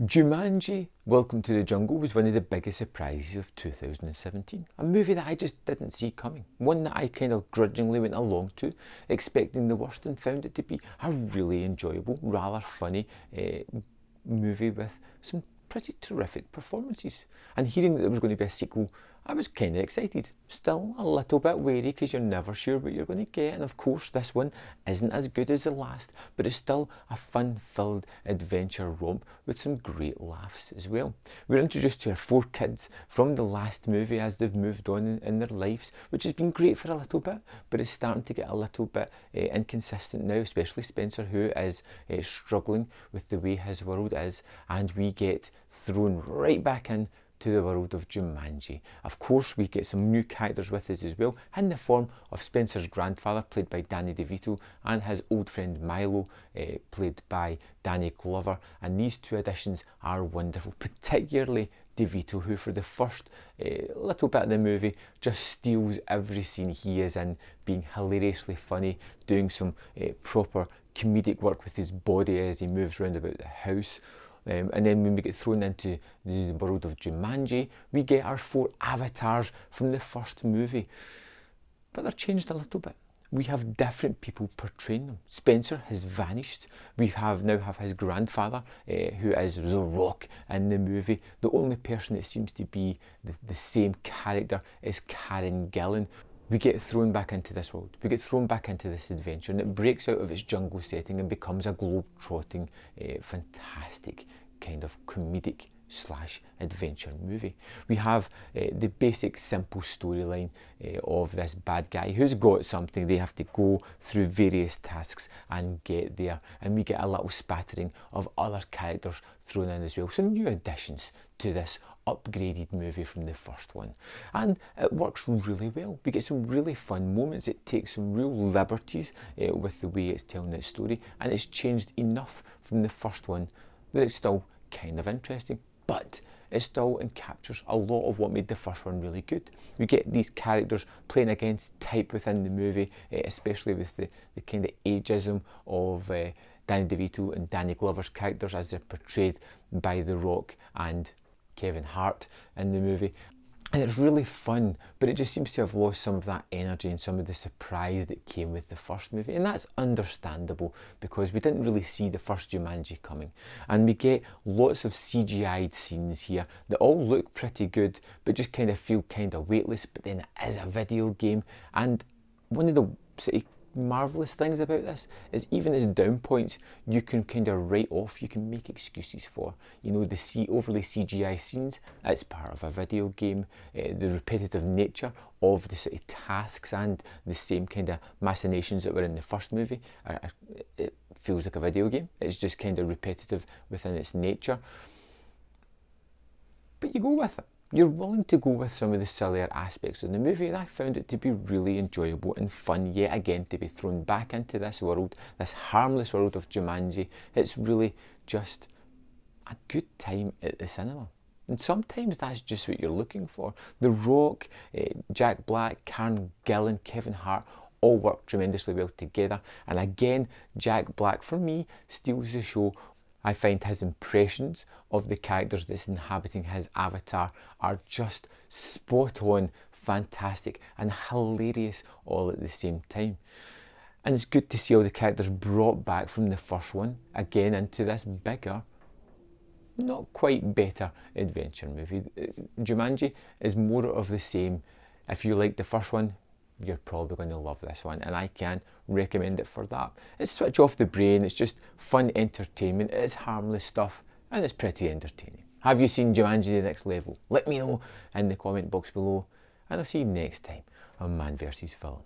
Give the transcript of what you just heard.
Jumanji, Welcome to the Jungle was one of the biggest surprises of 2017. A movie that I just didn't see coming. One that I kind of grudgingly went along to, expecting the worst, and found it to be a really enjoyable, rather funny movie with some pretty terrific performances. And hearing that there was going to be a sequel, I was kind of excited. Still a little bit wary because you're never sure what you're going to get. And of course, this one isn't as good as the last, but it's still a fun-filled adventure romp with some great laughs as well. We're introduced to our four kids from the last movie as they've moved on in their lives, which has been great for a little bit, but it's starting to get a little bit inconsistent now, especially Spencer, who is struggling with the way his world is, and we get thrown right back in to the world of Jumanji. Of course, we get some new characters with us as well, in the form of Spencer's grandfather, played by Danny DeVito, and his old friend Milo, played by Danny Glover. And these two additions are wonderful, particularly DeVito, who for the first little bit of the movie just steals every scene he is in, being hilariously funny, doing some proper comedic work with his body as he moves around about the house. And then when we get thrown into the world of Jumanji, we get our four avatars from the first movie. But they're changed a little bit. We have different people portraying them. Spencer has vanished. We now have his grandfather, who is The Rock in the movie. The only person that seems to be the same character is Karen Gillan. We get thrown back into this world. We get thrown back into this adventure, and it breaks out of its jungle setting and becomes a globe-trotting, fantastic kind of comedic / adventure movie. We have the basic simple storyline of this bad guy who's got something. They have to go through various tasks and get there, and we get a little spattering of other characters thrown in as well. Some new additions to this upgraded movie from the first one, and it works really well. We get some really fun moments. It takes some real liberties with the way it's telling its story, and it's changed enough from the first one that it's still kind of interesting, but it still captures a lot of what made the first one really good. We get these characters playing against type within the movie, especially with the kind of ageism of Danny DeVito and Danny Glover's characters as they're portrayed by The Rock and Kevin Hart in the movie. And it's really fun, but it just seems to have lost some of that energy and some of the surprise that came with the first movie. And that's understandable because we didn't really see the first Jumanji coming. And we get lots of CGI'd scenes here that all look pretty good, but just kind of feel kind of weightless. But then it is a video game. And one of the sort of marvellous things about this is even its down points you can kind of write off, you can make excuses for. You know, the overly CGI scenes, it's part of a video game. The repetitive nature of the sort of tasks and the same kind of machinations that were in the first movie, it feels like a video game. It's just kind of repetitive within its nature. But you go with it. You're willing to go with some of the sillier aspects of the movie, and I found it to be really enjoyable and fun yet again to be thrown back into this world, this harmless world of Jumanji. It's really just a good time at the cinema. And sometimes that's just what you're looking for. The Rock, Jack Black, Karen Gillan, Kevin Hart all work tremendously well together. And again, Jack Black, for me, steals the show. I find his impressions of the characters that's inhabiting his avatar are just spot on, fantastic and hilarious all at the same time. And it's good to see all the characters brought back from the first one again into this bigger, not quite better adventure movie. Jumanji is more of the same. If you like the first one, you're probably going to love this one, and I can recommend it for that. It's switch off the brain, it's just fun entertainment, it's harmless stuff, and it's pretty entertaining. Have you seen Jumanji The Next Level? Let me know in the comment box below, and I'll see you next time on Man vs. Film.